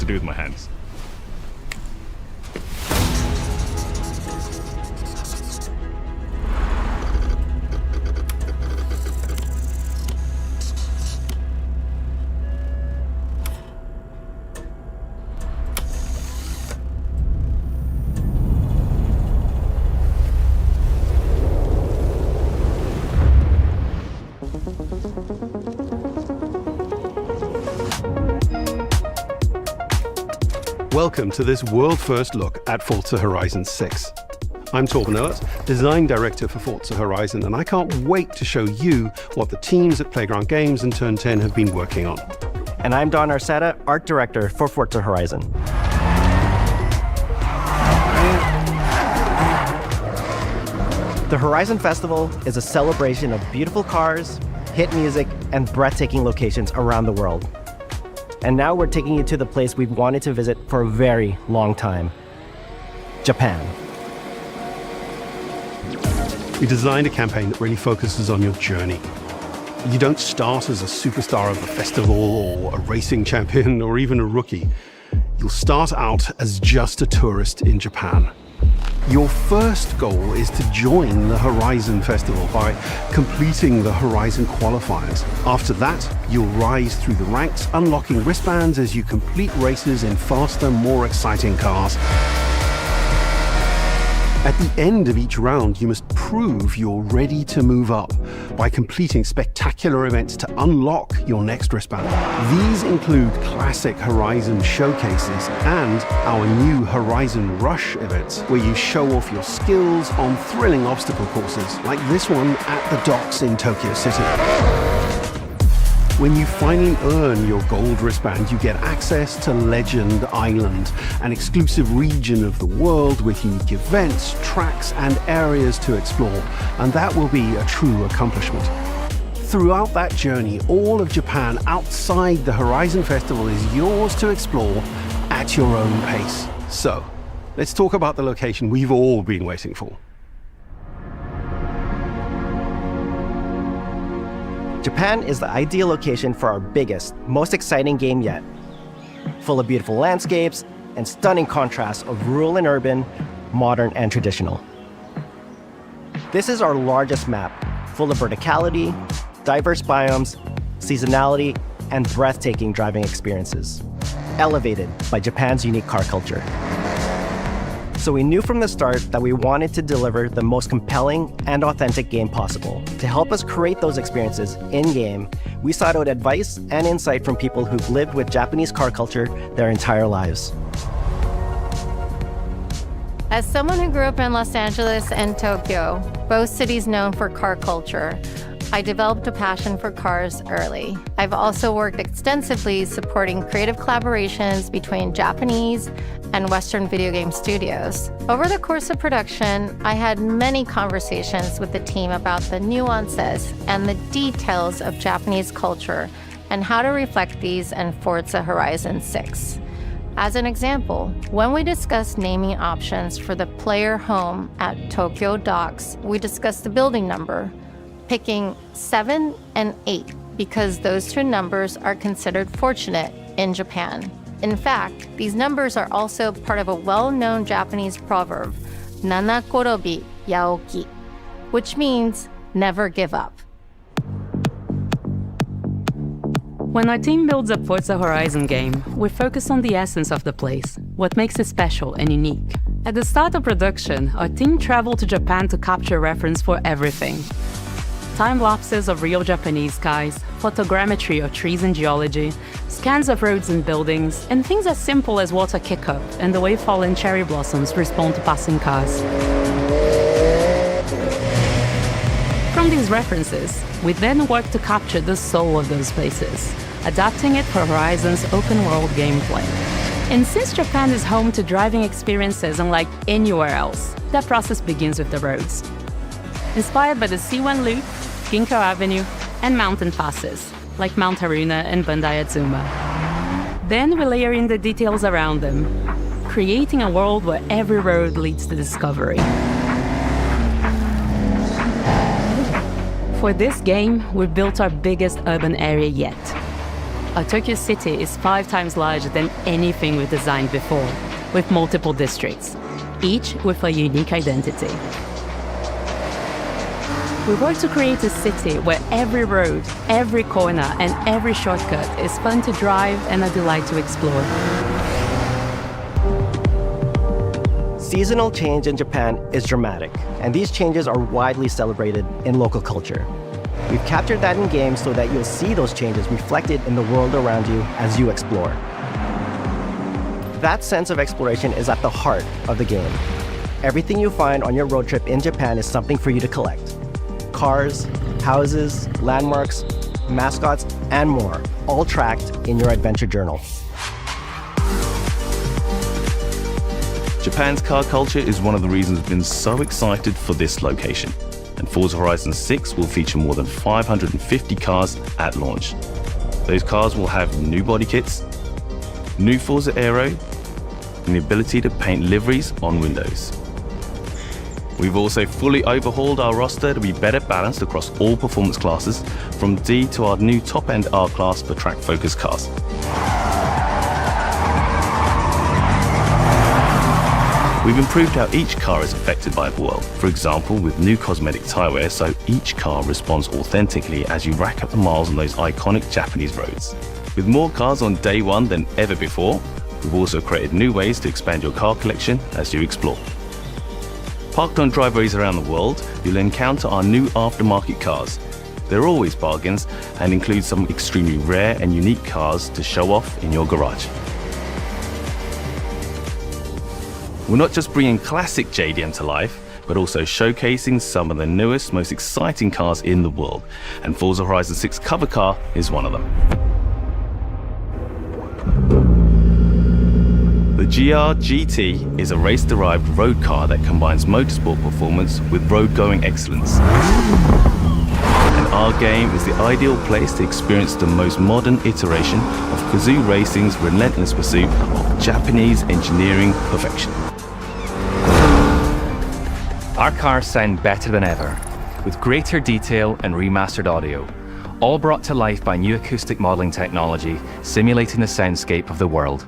do with my hands. Welcome to this world-first look at Forza Horizon 6. I'm Torben Ehlert, Design Director for Forza Horizon, and I can't wait to show you what the teams at Playground Games and Turn 10 have been working on. And I'm Don Arceta, Art Director for Forza Horizon. The Horizon Festival is a celebration of beautiful cars, hit music, and breathtaking locations around the world. And now we're taking you to the place we've wanted to visit for a very long time, Japan. We designed a campaign that really focuses on your journey. You don't start as a superstar of the festival or a racing champion or even a rookie. You'll start out as just a tourist in Japan. Your first goal is to join the Horizon Festival by completing the Horizon qualifiers. After that, you'll rise through the ranks, unlocking wristbands as you complete races in faster, more exciting cars. At the end of each round, you must prove you're ready to move up by completing spectacular events to unlock your next wristband. These include classic Horizon showcases and our new Horizon Rush events, where you show off your skills on thrilling obstacle courses, like this one at the docks in Tokyo City. When you finally earn your gold wristband, you get access to Legend Island, an exclusive region of the world with unique events, tracks, and areas to explore, and that will be a true accomplishment. Throughout that journey, all of Japan outside the Horizon Festival is yours to explore at your own pace. So, let's talk about the location we've all been waiting for. Japan is the ideal location for our biggest, most exciting game yet. Full of beautiful landscapes and stunning contrasts of rural and urban, modern and traditional. This is our largest map, full of verticality, diverse biomes, seasonality, and breathtaking driving experiences, elevated by Japan's unique car culture. So we knew from the start that we wanted to deliver the most compelling and authentic game possible. To help us create those experiences in-game, we sought out advice and insight from people who've lived with Japanese car culture their entire lives. As someone who grew up in Los Angeles and Tokyo, both cities known for car culture, I developed a passion for cars early. I've also worked extensively supporting creative collaborations between Japanese and Western video game studios. Over the course of production, I had many conversations with the team about the nuances and the details of Japanese culture and how to reflect these in Forza Horizon 6. As an example, when we discussed naming options for the player home at Tokyo Docks, we discussed the building number, picking 7 and 8 because those two numbers are considered fortunate in Japan. In fact, these numbers are also part of a well-known Japanese proverb, Nana Korobi Yaoki, which means never give up. When our team builds a Forza Horizon game, we focus on the essence of the place, what makes it special and unique. At the start of production, our team traveled to Japan to capture reference for everything. Time-lapses of real Japanese skies, photogrammetry of trees and geology, scans of roads and buildings, and things as simple as water kick-up and the way fallen cherry blossoms respond to passing cars. From these references, we then work to capture the soul of those places, adapting it for Horizon's open-world gameplay. And since Japan is home to driving experiences unlike anywhere else, that process begins with the roads. Inspired by the C1 Loop, Ginkgo Avenue, and mountain passes, like Mount Haruna and Bandai Atsuma. Then we layer in the details around them, creating a world where every road leads to discovery. For this game, we've built our biggest urban area yet. Tokyo City is 5 times larger than anything we've designed before, with multiple districts, each with a unique identity. We work to create a city where every road, every corner, and every shortcut is fun to drive and a delight to explore. Seasonal change in Japan is dramatic, and these changes are widely celebrated in local culture. We've captured that in games so that you'll see those changes reflected in the world around you as you explore. That sense of exploration is at the heart of the game. Everything you find on your road trip in Japan is something for you to collect. Cars, houses, landmarks, mascots, and more, all tracked in your adventure journal. Japan's car culture is one of the reasons we've been so excited for this location. And Forza Horizon 6 will feature more than 550 cars at launch. Those cars will have new body kits, new Forza Aero, and the ability to paint liveries on windows. We've also fully overhauled our roster to be better balanced across all performance classes, from D to our new top-end R-Class for track-focused cars. We've improved how each car is affected by the world. For example, with new cosmetic tyre wear, so each car responds authentically as you rack up the miles on those iconic Japanese roads. With more cars on day one than ever before, we've also created new ways to expand your car collection as you explore. Parked on driveways around the world, you'll encounter our new aftermarket cars. They're always bargains and include some extremely rare and unique cars to show off in your garage. We're not just bringing classic JDM to life, but also showcasing some of the newest, most exciting cars in the world. And Forza Horizon 6 cover car is one of them. The GR GT is a race-derived road car that combines motorsport performance with road-going excellence. And our game is the ideal place to experience the most modern iteration of Kazoo Racing's relentless pursuit of Japanese engineering perfection. Our cars sound better than ever, with greater detail and remastered audio, all brought to life by new acoustic modeling technology, simulating the soundscape of the world.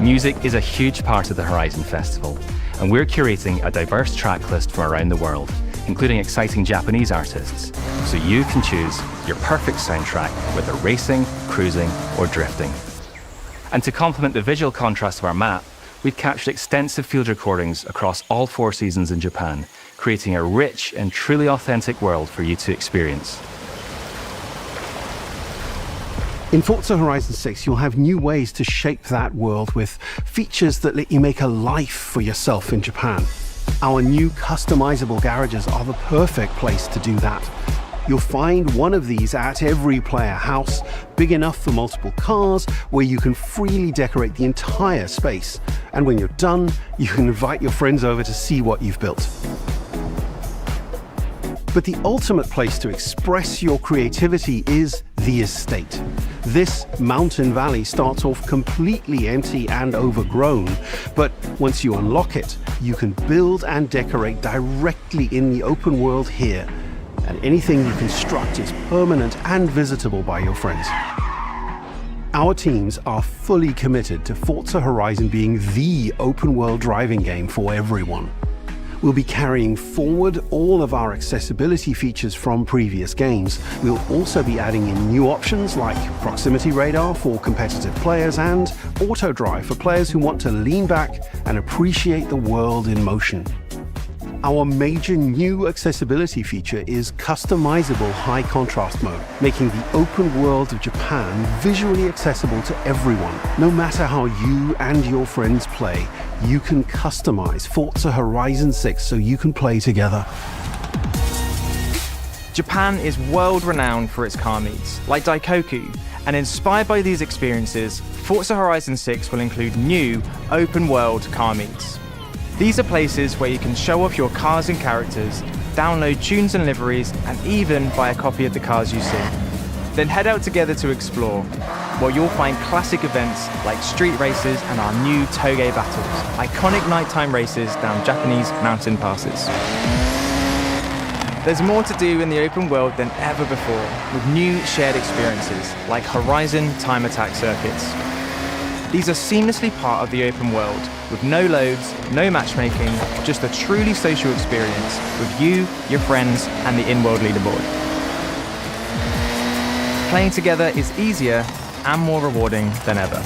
Music is a huge part of the Horizon Festival, and we're curating a diverse track list from around the world, including exciting Japanese artists, so you can choose your perfect soundtrack, whether racing, cruising, or drifting. And to complement the visual contrast of our map, we've captured extensive field recordings across all 4 seasons in Japan, creating a rich and truly authentic world for you to experience. In Forza Horizon 6, you'll have new ways to shape that world with features that let you make a life for yourself in Japan. Our new customizable garages are the perfect place to do that. You'll find one of these at every player house, big enough for multiple cars, where you can freely decorate the entire space. And when you're done, you can invite your friends over to see what you've built. But the ultimate place to express your creativity is the estate. This mountain valley starts off completely empty and overgrown, but once you unlock it, you can build and decorate directly in the open world here, and anything you construct is permanent and visitable by your friends. Our teams are fully committed to Forza Horizon being the open world driving game for everyone. We'll be carrying forward all of our accessibility features from previous games. We'll also be adding in new options like proximity radar for competitive players and auto drive for players who want to lean back and appreciate the world in motion. Our major new accessibility feature is customizable high contrast mode, making the open world of Japan visually accessible to everyone. No matter how you and your friends play, you can customize Forza Horizon 6 so you can play together. Japan is world-renowned for its car meets, like Daikoku, and inspired by these experiences, Forza Horizon 6 will include new open-world car meets. These are places where you can show off your cars and characters, download tunes and liveries, and even buy a copy of the cars you see. Then head out together to explore, where you'll find classic events like street races and our new Touge battles, iconic nighttime races down Japanese mountain passes. There's more to do in the open world than ever before, with new shared experiences like Horizon Time Attack circuits. These are seamlessly part of the open world, with no loads, no matchmaking, just a truly social experience with you, your friends, and the in-world leaderboard. Playing together is easier and more rewarding than ever.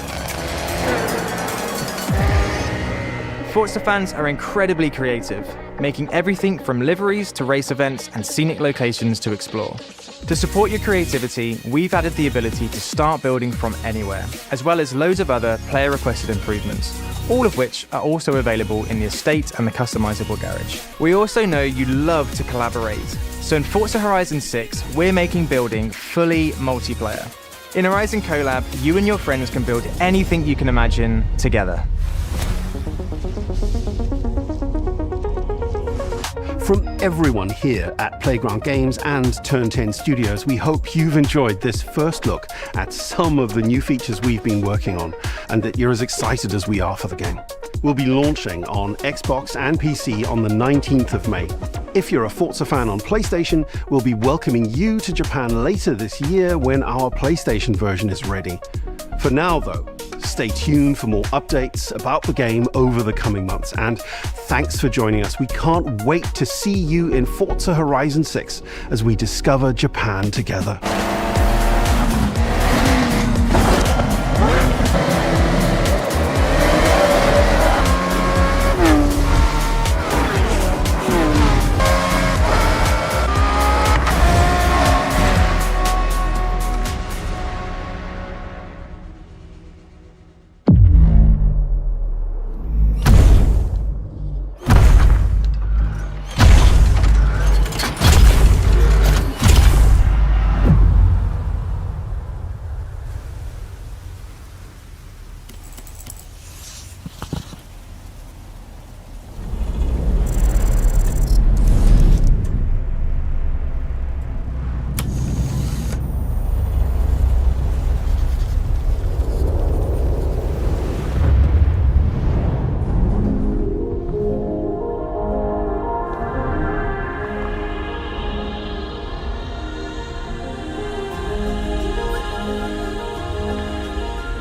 Forza fans are incredibly creative, making everything from liveries to race events and scenic locations to explore. To support your creativity, we've added the ability to start building from anywhere, as well as loads of other player-requested improvements, all of which are also available in the estate and the customizable garage. We also know you love to collaborate, so in Forza Horizon 6, we're making building fully multiplayer. In Horizon Collab, you and your friends can build anything you can imagine together. From everyone here at Playground Games and Turn 10 Studios, we hope you've enjoyed this first look at some of the new features we've been working on, and that you're as excited as we are for the game. We'll be launching on Xbox and PC on the 19th of May. If you're a Forza fan on PlayStation, we'll be welcoming you to Japan later this year when our PlayStation version is ready. For now, though, stay tuned for more updates about the game over the coming months. And thanks for joining us. We can't wait to see you in Forza Horizon 6 as we discover Japan together.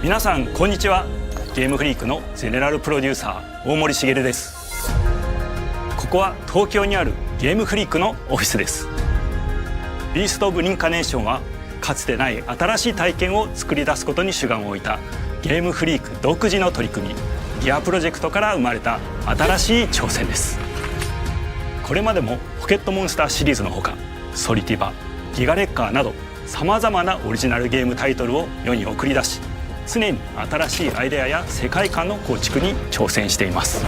皆さんこんにちは。ゲームフリークのゼネラルプロデューサー大森茂です。ここは東京にあるゲームフリークのオフィスです。ビースト・オブ・リンカネーションはかつてない新しい体験を作り出すことに主眼を置いたゲームフリーク独自の取り組みギアプロジェクトから生まれた新しい挑戦です。これまでもポケットモンスターシリーズのほかソリティバ、ギガレッカーなどさまざまなオリジナルゲームタイトルを世に送り出し、常に新しいアイデアや世界観の構築に挑戦しています。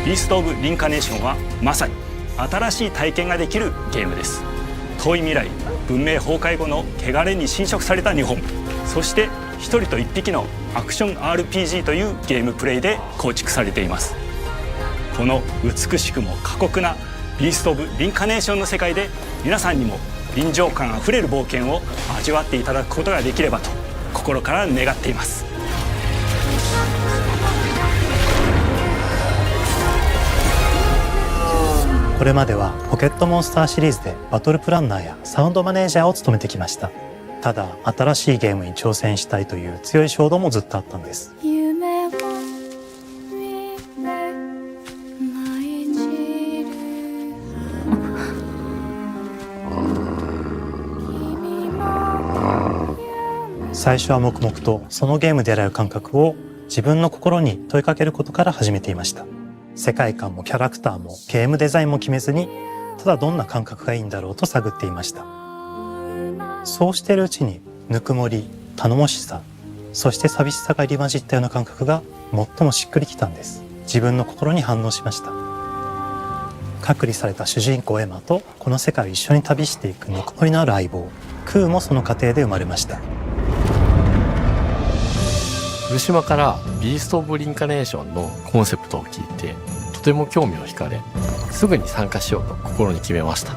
ビースト・オブ・リンカネーションはまさに新しい体験ができるゲームです。遠い未来、文明崩壊後の汚れに侵食された日本、そして一人と一匹のアクション RPG というゲームプレイで構築されています。この美しくも過酷なビースト・オブ・リンカネーションの世界で皆さんにも臨場感あふれる冒険を味わっていただくことができればと心から願っています。これまではポケットモンスターシリーズでバトルプランナーやサウンドマネージャーを務めてきました。ただ新しいゲームに挑戦したいという強い衝動もずっとあったんです。最初は黙々とそのゲームで得られる感覚を自分の心に問いかけることから始めていました。世界観もキャラクターもゲームデザインも決めずに、ただどんな感覚がいいんだろうと探っていました。そうしているうちにぬくもり、頼もしさ、そして寂しさが入り混じったような感覚が最もしっくりきたんです。自分の心に反応しました。隔離された主人公エマとこの世界を一緒に旅していくぬくもりのある相棒クーもその過程で生まれました。古島からビースト・オブ・リンカネーションのコンセプトを聞いてとても興味を惹かれ、すぐに参加しようと心に決めました。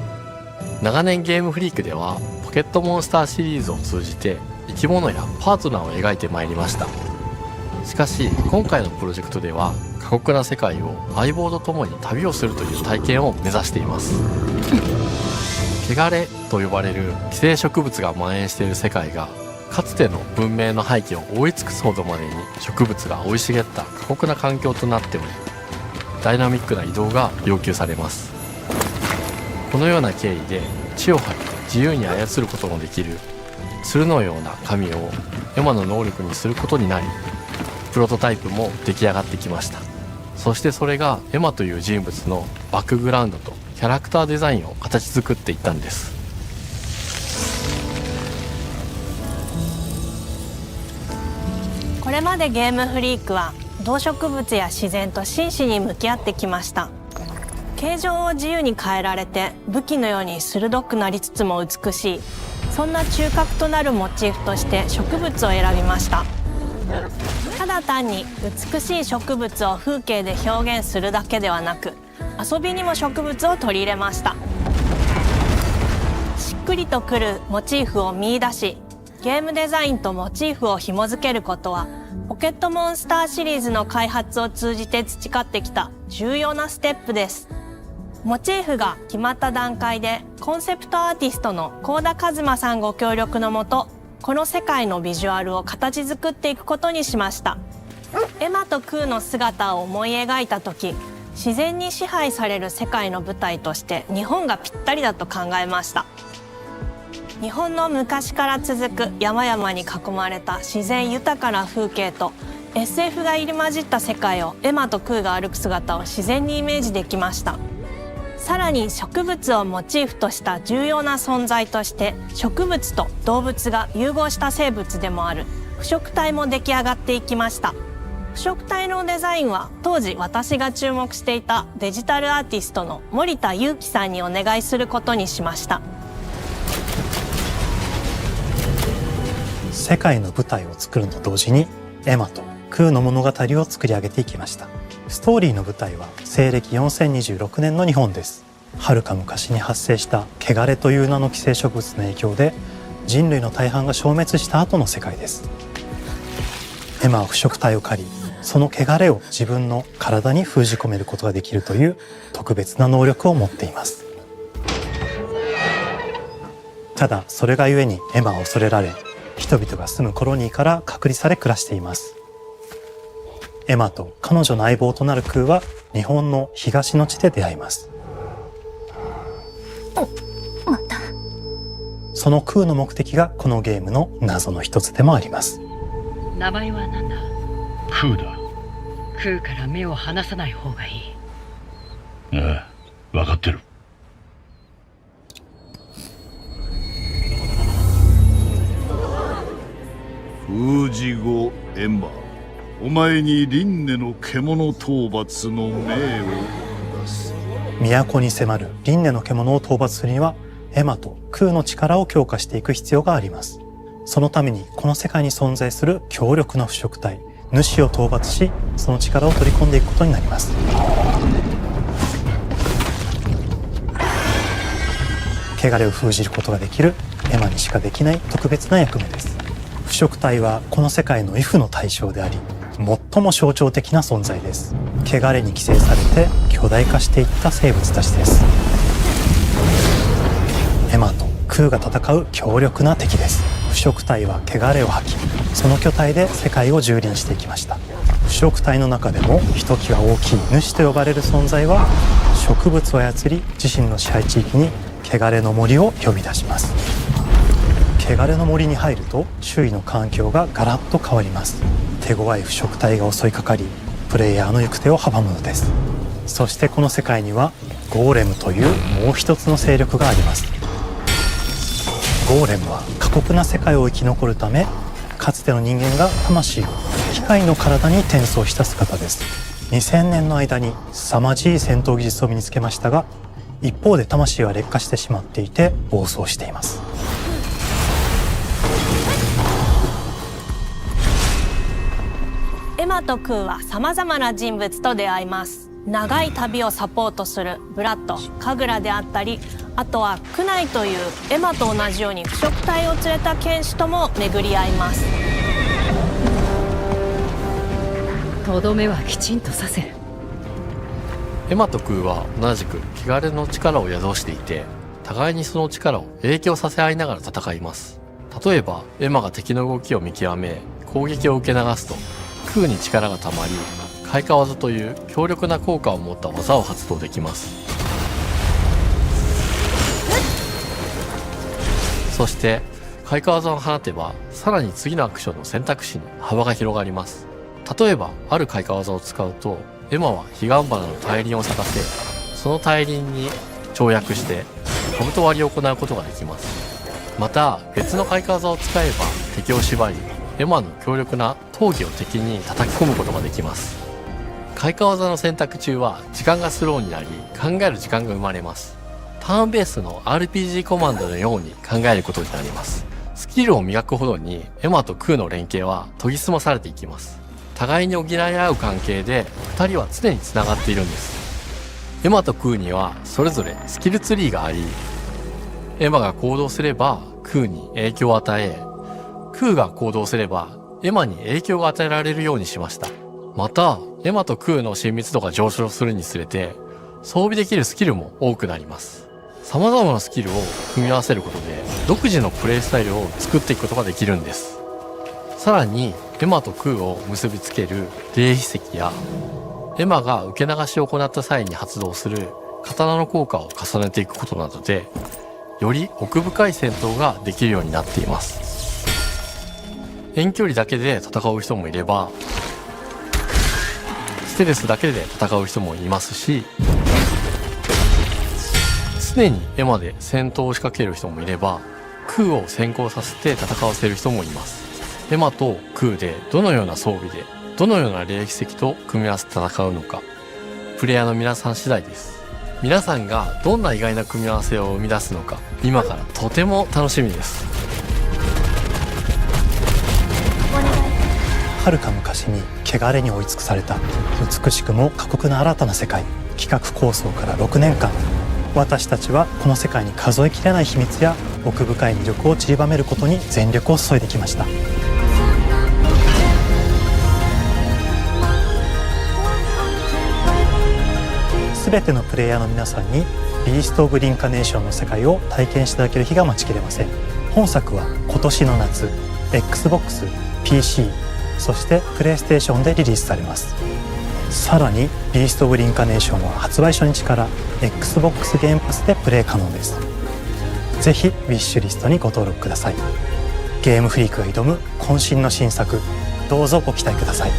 長年ゲームフリークではポケットモンスターシリーズを通じて生き物やパートナーを描いてまいりました。しかし今回のプロジェクトでは過酷な世界を相棒と共に旅をするという体験を目指しています。汚れと呼ばれる寄生植物が蔓延している世界が、かつての文明の廃棄を覆い尽くすほどまでに植物が生い茂った過酷な環境となっており、ダイナミックな移動が要求されます。このような経緯で地を張り自由に操ることのできる鶴のような神をエマの能力にすることになり、プロトタイプも出来上がってきました。そしてそれがエマという人物のバックグラウンドとキャラクターデザインを形作っていったんです。これまでゲームフリークは動植物や自然と真摯に向き合ってきました。形状を自由に変えられて武器のように鋭くなりつつも美しい、そんな中核となるモチーフとして植物を選びました。ただ単に美しい植物を風景で表現するだけではなく、遊びにも植物を取り入れました。しっくりとくるモチーフを見出し、ゲームデザインとモチーフを紐付けることはポケットモンスターシリーズの開発を通じて培ってきた重要なステップです。モチーフが決まった段階でコンセプトアーティストの幸田一馬さんご協力のもと、この世界のビジュアルを形作っていくことにしました。エマとクーの姿を思い描いた時、自然に支配される世界の舞台として日本がぴったりだと考えました。日本の昔から続く山々に囲まれた自然豊かな風景と SF が入り混じった世界をエマとクーが歩く姿を自然にイメージできました。さらに植物をモチーフとした重要な存在として、植物と動物が融合した生物でもある腐植体も出来上がっていきました。腐植体のデザインは当時私が注目していたデジタルアーティストの森田裕樹さんにお願いすることにしました。世界の舞台を作ると同時にエマとクーの物語を作り上げていきました。ストーリーの舞台は西暦4026年の日本です。はるか昔に発生した汚れという名の寄生植物の影響で人類の大半が消滅した後の世界です。エマは腐植体を借り、その汚れを自分の体に封じ込めることができるという特別な能力を持っています。ただそれがゆえにエマは恐れられ、人々が住むコロニーから隔離され暮らしています。エマと彼女の相棒となるクーは日本の東の地で出会います。また。そのクーの目的がこのゲームの謎の一つでもあります。名前は何だ？クーだ。クーから目を離さない方がいい。ああ、分かってる。封じ後エマ、お前に輪廻の獣討伐の命を下す。都に迫る輪廻の獣を討伐するにはエマとクーの力を強化していく必要があります。そのためにこの世界に存在する強力な腐植体主を討伐し、その力を取り込んでいくことになります。汚れを封じることができるエマにしかできない特別な役目です。腐植体はこの世界の畏怖の対象であり、最も象徴的な存在です。汚れに寄生されて巨大化していった生物たちです。エマとクーが戦う強力な敵です。腐植体は汚れを吐き、その巨体で世界を蹂躙していきました。腐植体の中でもひときわ大きい主と呼ばれる存在は、植物を操り自身の支配地域に汚れの森を呼び出します。汚れの森に入ると周囲の環境がガラッと変わります。手強い腐植体が襲いかかり、プレイヤーの行く手を阻むのです。そしてこの世界にはゴーレムというもう一つの勢力があります。ゴーレムは過酷な世界を生き残るため、かつての人間が魂を機械の体に転送した姿です。2000年の間に凄まじい戦闘技術を身につけましたが、一方で魂は劣化してしまっていて暴走しています。マとクーは様々な人物と出会います。長い旅をサポートするブラッド、カグラであったり、あとはクナイというエマと同じように腐食体を連れた剣士とも巡り合います。とどめはきちんとさせる。エマとクーは同じく汚れの力を宿していて、互いにその力を影響させ合いながら戦います。例えばエマが敵の動きを見極め攻撃を受け流すと、クーに力がたまり開花技という強力な効果を持った技を発動できます。そして開花技を放てば、さらに次のアクションの選択肢に幅が広がります。例えばある開花技を使うと、エマは彼岸花の大輪を咲かせ、その大輪に跳躍して兜割りを行うことができます。また別の開花技を使えば敵を縛り、エマの強力な闘技を敵に叩き込むことができます。開花技の選択中は時間がスローになり、考える時間が生まれます。ターンベースの RPG コマンドのように考えることになります。スキルを磨くほどにエマとクーの連携は研ぎ澄まされていきます。互いに補い合う関係で2人は常につながっているんです。エマとクーにはそれぞれスキルツリーがあり、エマが行動すればクーに影響を与え、クーが行動すればエマに影響が与えられるようにしました。またエマとクーの親密度が上昇するにつれて装備できるスキルも多くなります。様々なスキルを組み合わせることで独自のプレイスタイルを作っていくことができるんです。さらにエマとクーを結びつける霊秘石や、エマが受け流しを行った際に発動する刀の効果を重ねていくことなどで、より奥深い戦闘ができるようになっています。遠距離だけで戦う人もいれば、ステルスだけで戦う人もいますし、常にエマで戦闘を仕掛ける人もいれば、クーを先行させて戦わせる人もいます。エマとクーでどのような装備でどのような霊秘石と組み合わせて戦うのか、プレイヤーの皆さん次第です。皆さんがどんな意外な組み合わせを生み出すのか、今からとても楽しみです。遥か昔に汚れに追い尽くされた美しくも過酷な新たな世界。企画構想から6年間、私たちはこの世界に数えきれない秘密や奥深い魅力を散りばめることに全力を注いできました。全てのプレイヤーの皆さんにビースト・オブ・リンカネーションの世界を体験していただける日が待ちきれません。本作は今年の夏 XBOX、PC、そしてプレイステーションでリリースされます。さらにビースト・オブ・リンカネーションは発売初日から XBOX ゲームパスでプレイ可能です。ぜひウィッシュリストにご登録ください。ゲームフリークが挑む渾身の新作、どうぞご期待ください。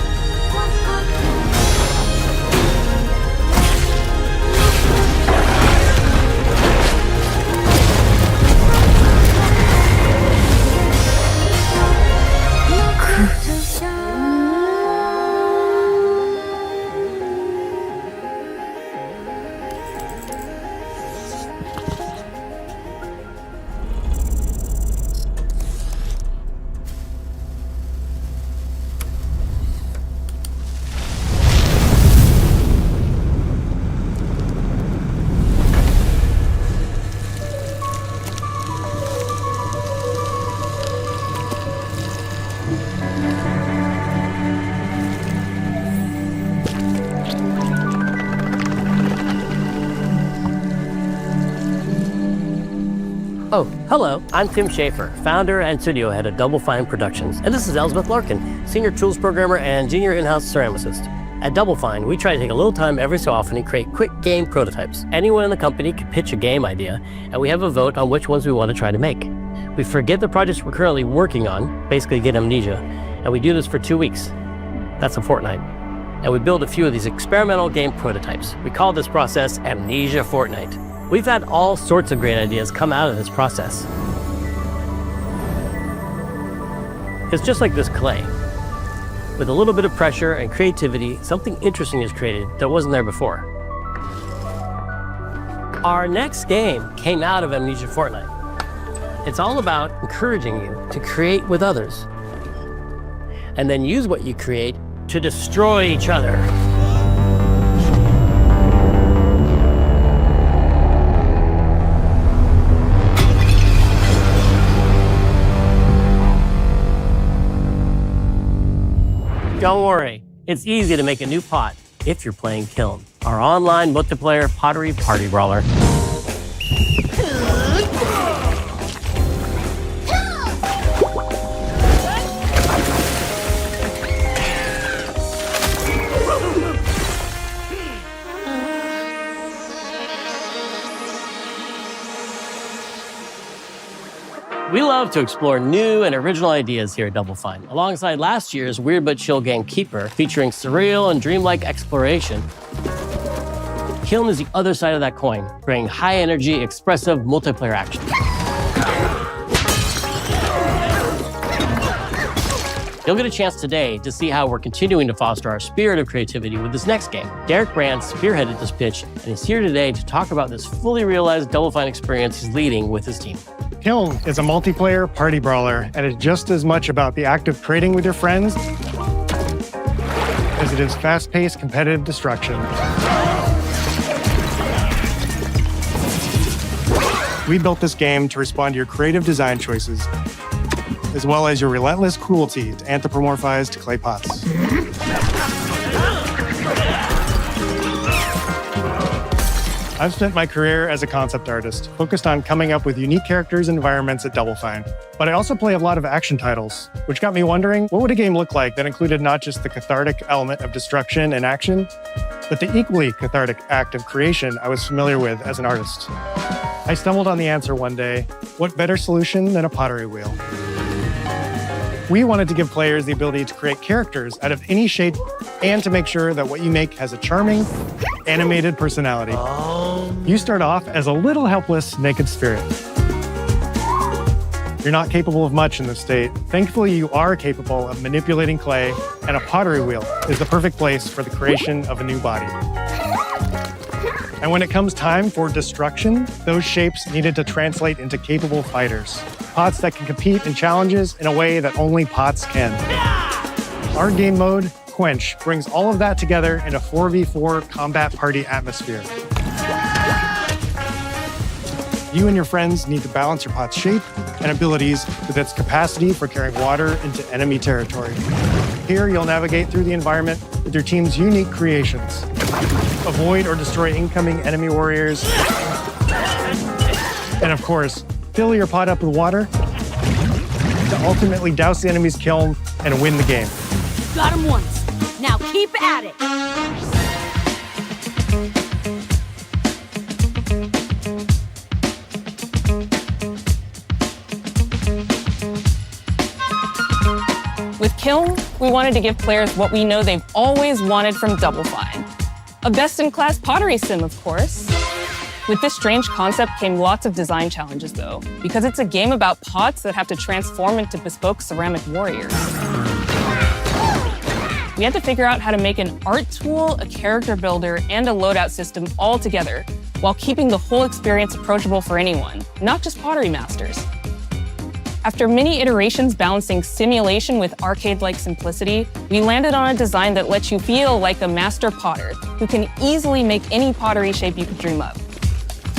Oh, hello. I'm Tim Schafer, founder and studio head of Double Fine Productions. And this is Elizabeth Larkin, senior tools programmer and junior in-house ceramicist. At Double Fine, we try to take a little time every so often and create quick game prototypes. Anyone in the company can pitch a game idea, and we have a vote on which ones we want to try to make. We forget the projects we're currently working on, basically get amnesia, and we do this for 2 weeks. That's a fortnight. And we build a few of these experimental game prototypes. We call this process Amnesia Fortnight. We've had all sorts of great ideas come out of this process. It's just like this clay. With a little bit of pressure and creativity, something interesting is created that wasn't there before. Our next game came out of Amnesia Fortnight. It's all about encouraging you to create with others, and then use what you create to destroy each other. Don't worry, it's easy to make a new pot if you're playing Kiln, our online multiplayer pottery party brawler. We love to explore new and original ideas here at Double Fine, alongside last year's Weird But Chill game Keeper, featuring surreal and dreamlike exploration. Kiln is the other side of that coin, bringing high-energy, expressive multiplayer action. You'll get a chance today to see how we're continuing to foster our spirit of creativity with this next game. Derek Brand spearheaded this pitch, and he's here today to talk about this fully realized Double Fine experience he's leading with his team. Kiln is a multiplayer party brawler, and it's just as much about the act of trading with your friends as it is fast-paced competitive destruction. We built this game to respond to your creative design choices, as well as your relentless cruelty to anthropomorphized clay pots. I've spent my career as a concept artist, focused on coming up with unique characters and environments at Double Fine. But I also play a lot of action titles, which got me wondering, what would a game look like that included not just the cathartic element of destruction and action, but the equally cathartic act of creation I was familiar with as an artist? I stumbled on the answer one day: what better solution than a pottery wheel? We wanted to give players the ability to create characters out of any shape and to make sure that what you make has a charming, animated personality. You start off as a little helpless, naked spirit. You're not capable of much in this state. Thankfully, you are capable of manipulating clay, and a pottery wheel is the perfect place for the creation of a new body. And when it comes time for destruction, those shapes needed to translate into capable fighters. Pots that can compete in challenges in a way that only pots can. Our game mode, Quench, brings all of that together in a 4v4 combat party atmosphere. You and your friends need to balance your pot's shape and abilities with its capacity for carrying water into enemy territory. Here, you'll navigate through the environment with your team's unique creations. Avoid or destroy incoming enemy warriors. And of course, fill your pot up with water to ultimately douse the enemy's kiln and win the game. Got him once. Now keep at it. With Kiln, we wanted to give players what we know they've always wanted from Double Fine. A best-in-class pottery sim, of course. With this strange concept came lots of design challenges, though, because it's a game about pots that have to transform into bespoke ceramic warriors. We had to figure out how to make an art tool, a character builder, and a loadout system all together, while keeping the whole experience approachable for anyone, not just pottery masters. After many iterations balancing simulation with arcade-like simplicity, we landed on a design that lets you feel like a master potter who can easily make any pottery shape you could dream up,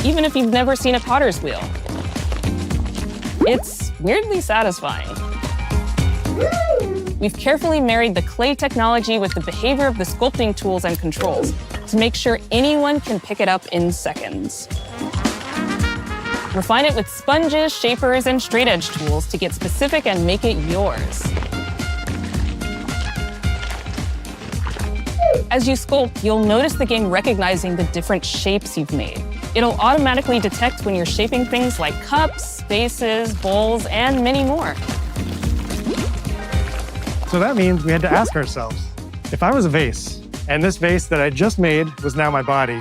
even if you've never seen a potter's wheel. It's weirdly satisfying. We've carefully married the clay technology with the behavior of the sculpting tools and controls to make sure anyone can pick it up in seconds. Refine it with sponges, shapers, and straight edge tools to get specific and make it yours. As you sculpt, you'll notice the game recognizing the different shapes you've made. It'll automatically detect when you're shaping things like cups, vases, bowls, and many more. So that means we had to ask ourselves, if I was a vase, and this vase that I just made was now my body,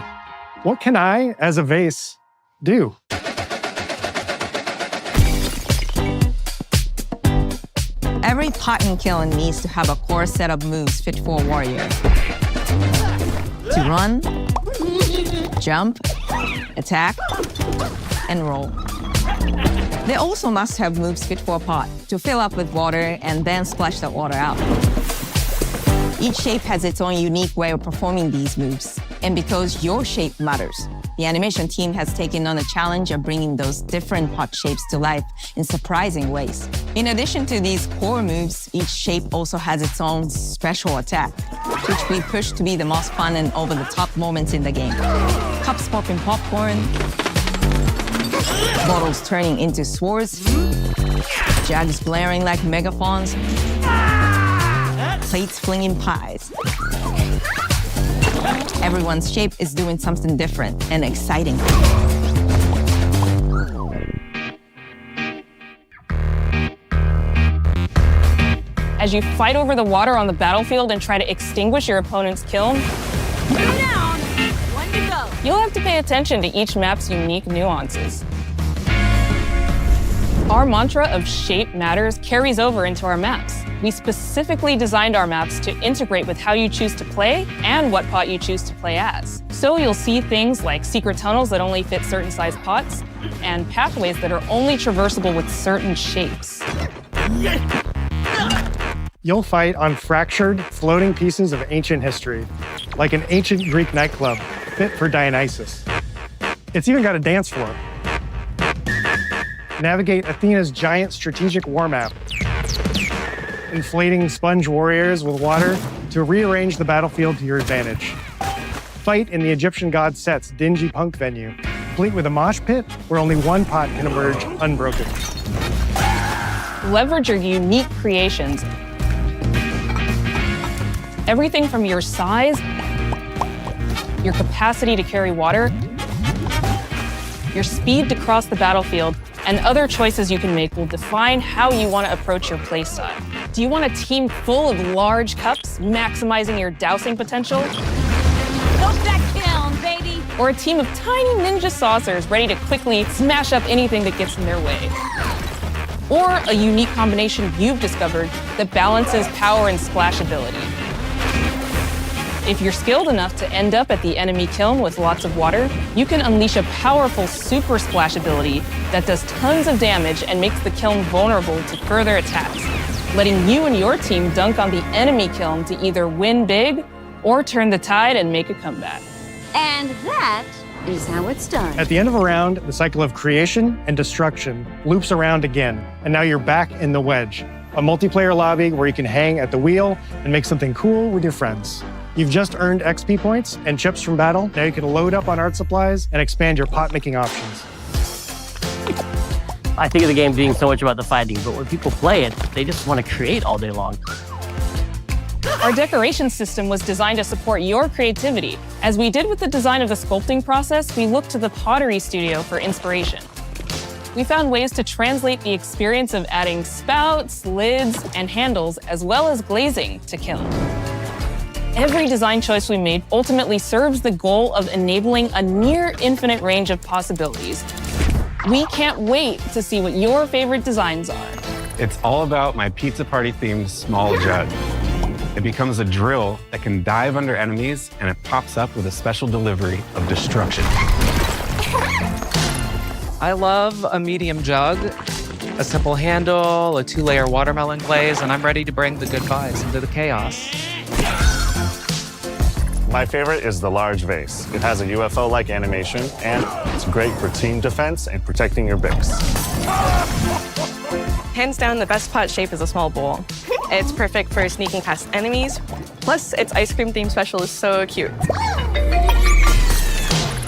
what can I, as a vase, do? Every pot in Kiln needs to have a core set of moves fit for a warrior. To run, jump, attack, and roll. They also must have moves fit for a pot to fill up with water and then splash the water out. Each shape has its own unique way of performing these moves. And because your shape matters, the animation team has taken on the challenge of bringing those different pot shapes to life in surprising ways. In addition to these core moves, each shape also has its own special attack, which we push to be the most fun and over-the-top moments in the game. Cups popping popcorn, bottles turning into swords, jugs blaring like megaphones, plates flinging pies. Everyone's shape is doing something different and exciting. As you fight over the water on the battlefield and try to extinguish your opponent's kiln, Down. One to go. you'll have to pay attention to each map's unique nuances. Our mantra of shape matters carries over into our maps. We specifically designed our maps to integrate with how you choose to play and what pot you choose to play as. So you'll see things like secret tunnels that only fit certain size pots and pathways that are only traversable with certain shapes. You'll fight on fractured, floating pieces of ancient history, like an ancient Greek nightclub fit for Dionysus. It's even got a dance floor. Navigate Athena's giant strategic war map, inflating sponge warriors with water to rearrange the battlefield to your advantage. Fight in the Egyptian god Set's dingy punk venue, complete with a mosh pit where only one pot can emerge unbroken. Leverage your unique creations. Everything from your size, your capacity to carry water, your speed to cross the battlefield, and other choices you can make will define how you want to approach your playstyle. Do you want a team full of large cups, maximizing your dousing potential? Go that kiln, baby. Or a team of tiny ninja saucers ready to quickly smash up anything that gets in their way? Or a unique combination you've discovered that balances power and splashability? If you're skilled enough to end up at the enemy kiln with lots of water, you can unleash a powerful super splash ability that does tons of damage and makes the kiln vulnerable to further attacks, letting you and your team dunk on the enemy kiln to either win big or turn the tide and make a comeback. And that is how it's done. At the end of a round, the cycle of creation and destruction loops around again, and now you're back in the wedge, a multiplayer lobby where you can hang at the wheel and make something cool with your friends. You've just earned XP points and chips from battle. Now you can load up on art supplies and expand your pot-making options. I think of the game being so much about the fighting, but when people play it, they just want to create all day long. Our decoration system was designed to support your creativity. As we did with the design of the sculpting process, we looked to the Pottery Studio for inspiration. We found ways to translate the experience of adding spouts, lids, and handles, as well as glazing to kiln. Every design choice we made ultimately serves the goal of enabling a near infinite range of possibilities. We can't wait to see what your favorite designs are. It's all about my pizza party themed small jug. It becomes a drill that can dive under enemies, and it pops up with a special delivery of destruction. I love a medium jug, a simple handle, a 2-layer watermelon glaze, and I'm ready to bring the good vibes into the chaos. My favorite is the large vase. It has a UFO-like animation, and it's great for team defense and protecting your Bix. Hands down, the best pot shape is a small bowl. It's perfect for sneaking past enemies. Plus, its ice cream theme special is so cute.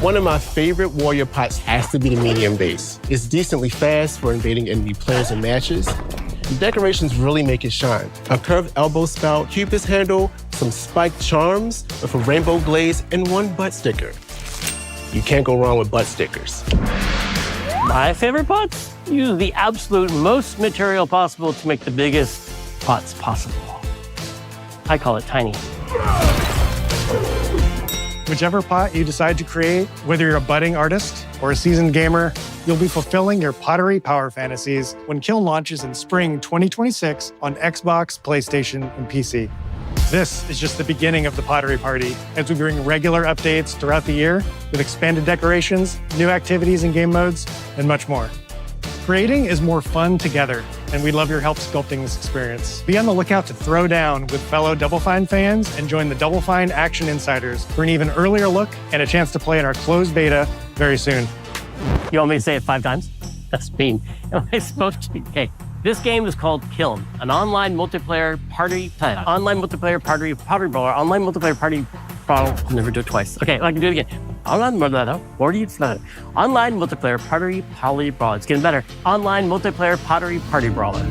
One of my favorite warrior pots has to be the medium base. It's decently fast for invading enemy players and matches. The decorations really make it shine. A curved elbow spout, Cupid's handle, some spiked charms with a rainbow glaze, and one butt sticker. You can't go wrong with butt stickers. My favorite pots use the absolute most material possible to make the biggest pots possible. I call it tiny. Whichever pot you decide to create, whether you're a budding artist or a seasoned gamer, you'll be fulfilling your pottery power fantasies when Kiln launches in spring 2026 on Xbox, PlayStation, and PC. This is just the beginning of the Pottery Party as we bring regular updates throughout the year with expanded decorations, new activities and game modes, and much more. Creating is more fun together, and we'd love your help sculpting this experience. Be on the lookout to throw down with fellow Double Fine fans and join the Double Fine Action Insiders for an even earlier look and a chance to play in our closed beta very soon. You want me to say it 5 times? That's mean. Am I supposed to? Okay. This game is called Kiln, an online multiplayer party brawler, online multiplayer party brawler. I'll never do it twice. Okay, I can do it again. Online multiplayer party brawler. It's getting better. Online multiplayer party brawler.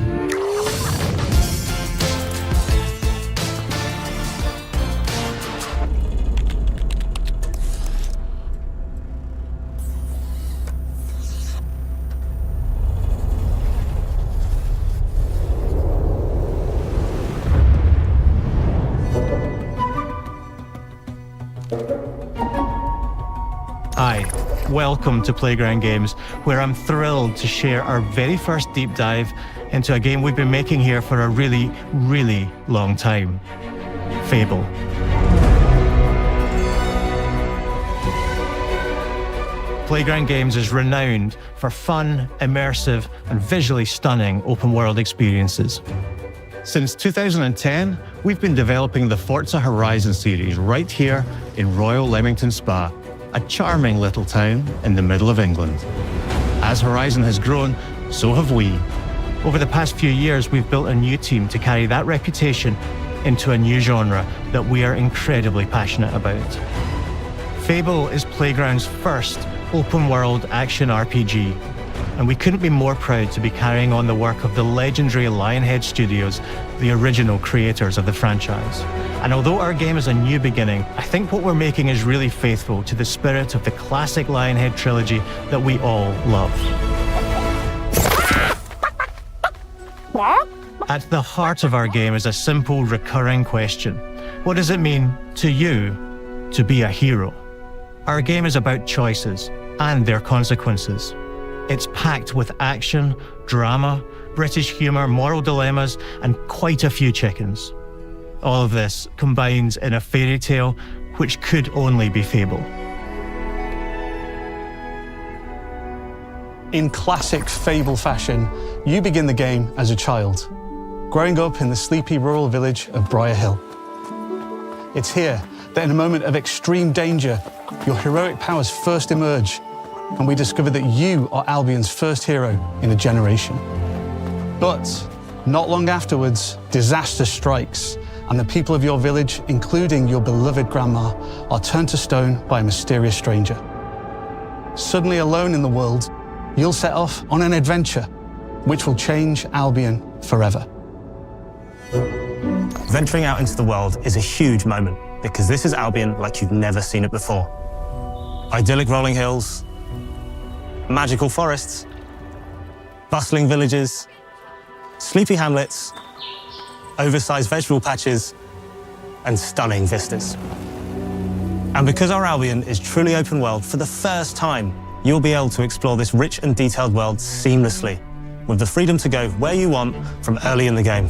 Hi, welcome to Playground Games, where I'm thrilled to share our very first deep dive into a game we've been making here for a really, really long time, Fable. Playground Games is renowned for fun, immersive, and visually stunning open-world experiences. Since 2010, we've been developing the Forza Horizon series right here in Royal Leamington Spa, a charming little town in the middle of England. As Horizon has grown, so have we. Over the past few years, we've built a new team to carry that reputation into a new genre that we are incredibly passionate about. Fable is Playground's first open-world action RPG, and we couldn't be more proud to be carrying on the work of the legendary Lionhead Studios, the original creators of the franchise. And although our game is a new beginning, I think what we're making is really faithful to the spirit of the classic Lionhead trilogy that we all love. At the heart of our game is a simple, recurring question. What does it mean to you to be a hero? Our game is about choices and their consequences. It's packed with action, drama, British humour, moral dilemmas, and quite a few chickens. All of this combines in a fairy tale which could only be Fable. In classic Fable fashion, you begin the game as a child, growing up in the sleepy rural village of Briar Hill. It's here that in a moment of extreme danger, your heroic powers first emerge, and we discover that you are Albion's first hero in a generation. But not long afterwards, disaster strikes, and the people of your village, including your beloved grandma, are turned to stone by a mysterious stranger. Suddenly alone in the world, you'll set off on an adventure which will change Albion forever. Venturing out into the world is a huge moment because this is Albion like you've never seen it before. Idyllic rolling hills, magical forests, bustling villages, sleepy hamlets, oversized vegetable patches, and stunning vistas. And because our Albion is truly open world, for the first time, you'll be able to explore this rich and detailed world seamlessly, with the freedom to go where you want from early in the game.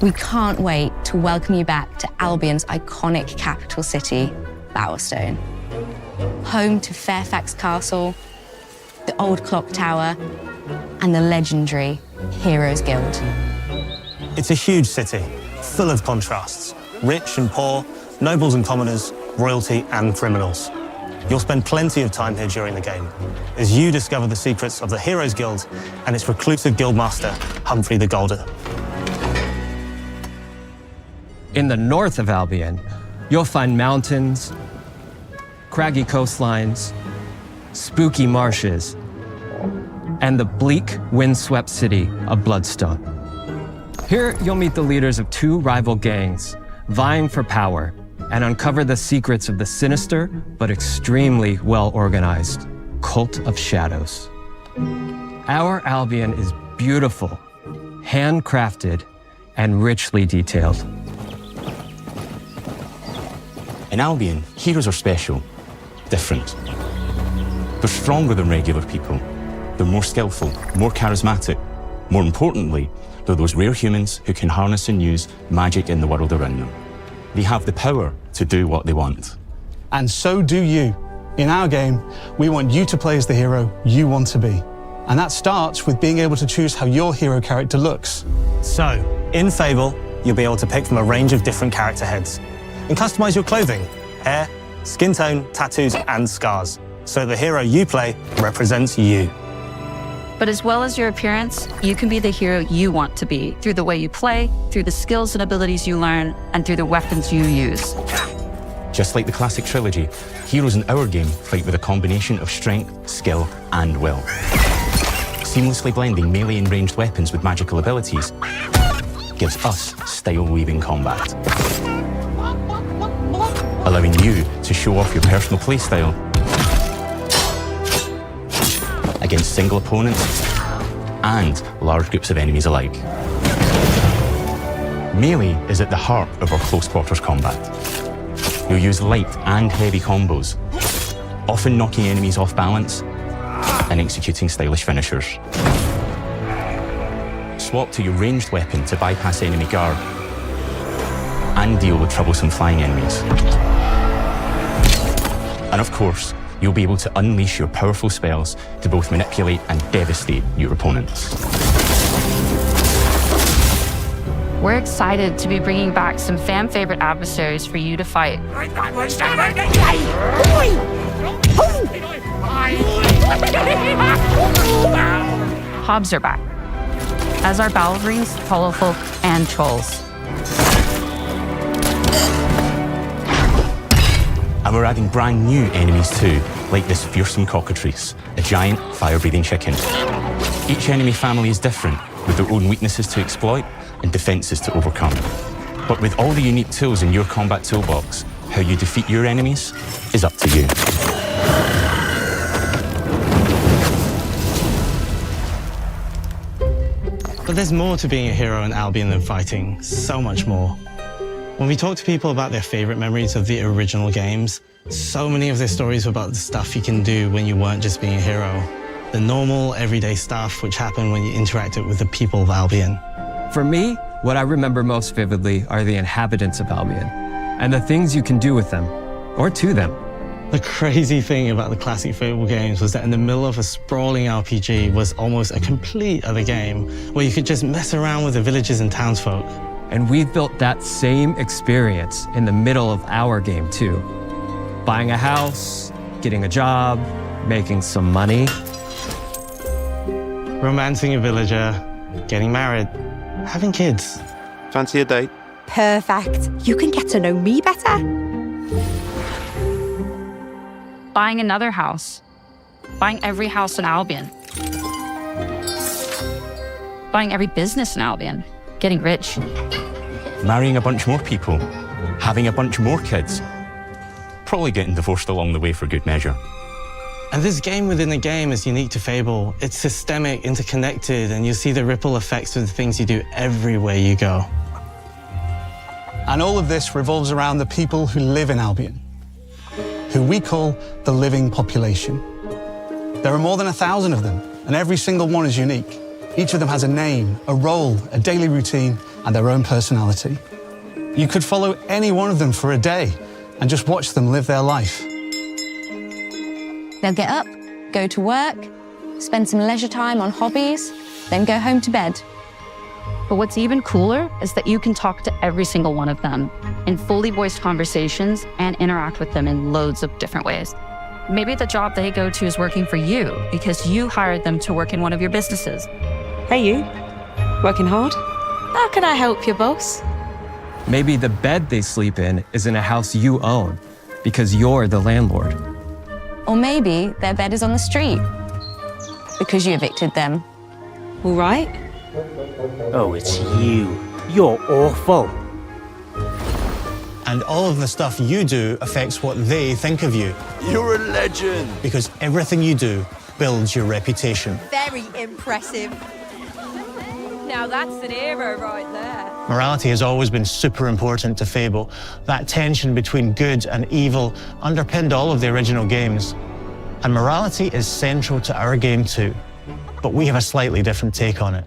We can't wait to welcome you back to Albion's iconic capital city, Bowerstone. Home to Fairfax Castle, the Old Clock Tower, and the legendary Heroes Guild. It's a huge city, full of contrasts, rich and poor, nobles and commoners, royalty and criminals. You'll spend plenty of time here during the game as you discover the secrets of the Heroes Guild and its reclusive guildmaster, Humphrey the Golden. In the north of Albion, you'll find mountains, craggy coastlines, spooky marshes, and the bleak, windswept city of Bloodstone. Here, you'll meet the leaders of 2 rival gangs, vying for power, and uncover the secrets of the sinister but extremely well-organized Cult of Shadows. Our Albion is beautiful, handcrafted, and richly detailed. In Albion, heroes are special, different. They're stronger than regular people. They're more skillful, more charismatic. More importantly, they're those rare humans who can harness and use magic in the world around them. They have the power to do what they want. And so do you. In our game, we want you to play as the hero you want to be. And that starts with being able to choose how your hero character looks. So, in Fable, you'll be able to pick from a range of different character heads and customize your clothing, hair, skin tone, tattoos, and scars, so the hero you play represents you. But as well as your appearance, you can be the hero you want to be through the way you play, through the skills and abilities you learn, and through the weapons you use. Just like the classic trilogy, heroes in our game fight with a combination of strength, skill, and will. Seamlessly blending melee and ranged weapons with magical abilities gives us style-weaving combat. Allowing you to show off your personal playstyle against single opponents and large groups of enemies alike. Melee is at the heart of our close quarters combat. You'll use light and heavy combos, often knocking enemies off balance and executing stylish finishers. Swap to your ranged weapon to bypass enemy guard and deal with troublesome flying enemies. And of course, you'll be able to unleash your powerful spells to both manipulate and devastate your opponents. We're excited to be bringing back some fan-favorite adversaries for you to fight. Hobbs are back, as are Balverines, Hollowfolk, and Trolls. And we're adding brand new enemies too, like this fearsome cockatrice, a giant fire-breathing chicken. Each enemy family is different, with their own weaknesses to exploit and defenses to overcome. But with all the unique tools in your combat toolbox, how you defeat your enemies is up to you. But there's more to being a hero in Albion than fighting, so much more. When we talk to people about their favorite memories of the original games, so many of their stories were about the stuff you can do when you weren't just being a hero. The normal, everyday stuff which happened when you interacted with the people of Albion. For me, what I remember most vividly are the inhabitants of Albion and the things you can do with them, or to them. The crazy thing about the classic Fable games was that in the middle of a sprawling RPG was almost a complete other game where you could just mess around with the villages and townsfolk. And we've built that same experience in the middle of our game too. Buying a house, getting a job, making some money. Romancing a villager, getting married, having kids. Fancy a date? Perfect. You can get to know me better. Buying another house. Buying every house in Albion. Buying every business in Albion. Getting rich. Marrying a bunch more people, having a bunch more kids, probably getting divorced along the way for good measure. And this game within a game is unique to Fable. It's systemic, interconnected, and you see the ripple effects of the things you do everywhere you go. And all of this revolves around the people who live in Albion, who we call the living population. There are more than 1,000 of them, and every single one is unique. Each of them has a name, a role, a daily routine, and their own personality. You could follow any one of them for a day and just watch them live their life. They'll get up, go to work, spend some leisure time on hobbies, then go home to bed. But what's even cooler is that you can talk to every single one of them in fully voiced conversations and interact with them in loads of different ways. Maybe the job they go to is working for you because you hired them to work in one of your businesses. Hey you, working hard? How can I help you, boss? Maybe the bed they sleep in is in a house you own because you're the landlord. Or maybe their bed is on the street because you evicted them. All right. Oh, it's you. You're awful. And all of the stuff you do affects what they think of you. You're a legend. Because everything you do builds your reputation. Very impressive. Now that's an hero right there. Morality has always been super important to Fable. That tension between good and evil underpinned all of the original games. And morality is central to our game too. But we have a slightly different take on it.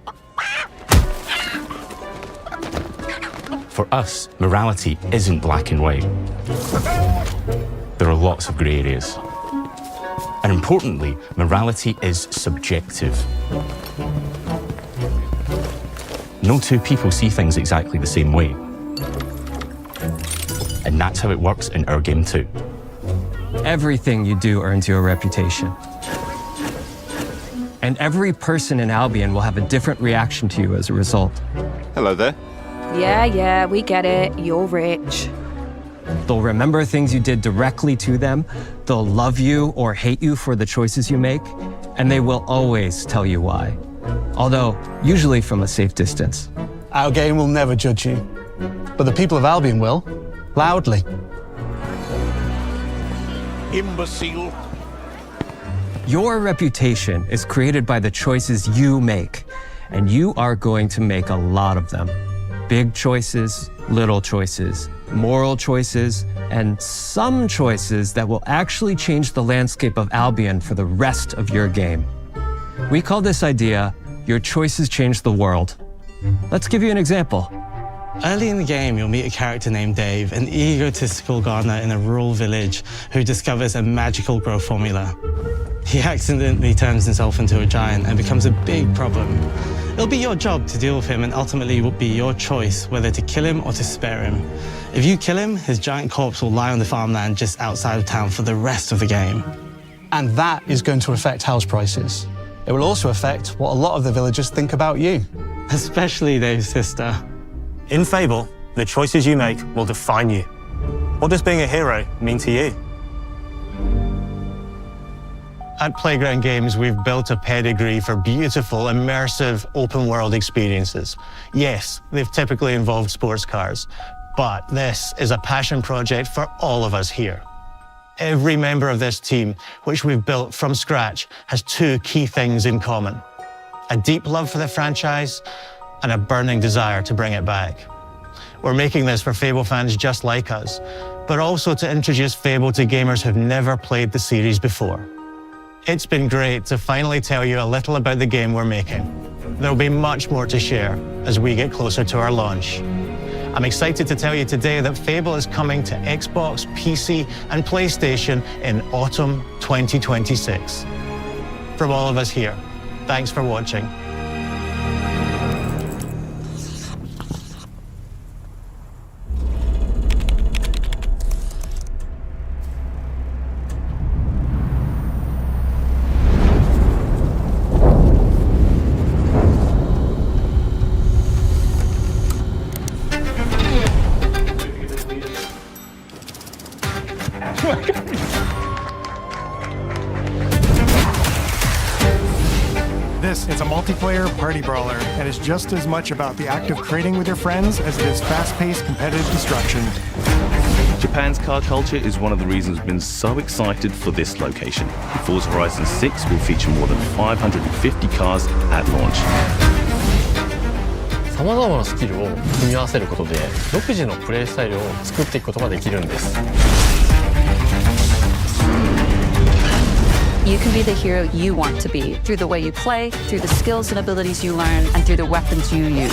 For us, morality isn't black and white. There are lots of grey areas. And importantly, morality is subjective. No two people see things exactly the same way. And that's how it works in our game too. Everything you do earns you a reputation. And every person in Albion will have a different reaction to you as a result. Hello there. Yeah, we get it. You're rich. They'll remember things you did directly to them, they'll love you or hate you for the choices you make, and they will always tell you why. Although, usually from a safe distance. Our game will never judge you, but the people of Albion will, loudly. Imbecile. Your reputation is created by the choices you make, and you are going to make a lot of them. Big choices, little choices, moral choices, and some choices that will actually change the landscape of Albion for the rest of your game. We call this idea, your choices change the world. Let's give you an example. Early in the game, you'll meet a character named Dave, an egotistical gardener in a rural village who discovers a magical growth formula. He accidentally turns himself into a giant and becomes a big problem. It'll be your job to deal with him, and ultimately it will be your choice whether to kill him or to spare him. If you kill him, his giant corpse will lie on the farmland just outside of town for the rest of the game. And that is going to affect house prices. It will also affect what a lot of the villagers think about you. Especially Dave's sister. In Fable, the choices you make will define you. What does being a hero mean to you? At Playground Games, we've built a pedigree for beautiful, immersive, open-world experiences. Yes, they've typically involved sports cars, but this is a passion project for all of us here. Every member of this team, which we've built from scratch, has two key things in common: a deep love for the franchise and a burning desire to bring it back. We're making this for Fable fans just like us, but also to introduce Fable to gamers who've never played the series before. It's been great to finally tell you a little about the game we're making. There'll be much more to share as we get closer to our launch. I'm excited to tell you today that Fable is coming to Xbox, PC, and PlayStation in autumn 2026. From all of us here, thanks for watching. This is a multiplayer party brawler and is just as much about the act of trading with your friends as it is fast-paced competitive destruction. Japan's car culture is one of the reasons we've been so excited for this location. Forza Horizon 6 will feature more than 550 cars at launch. さまざまなスキルを組み合わせることで独自のプレイスタイルを作っていくことができるんです。 You can be the hero you want to be through the way you play, through the skills and abilities you learn, and through the weapons you use.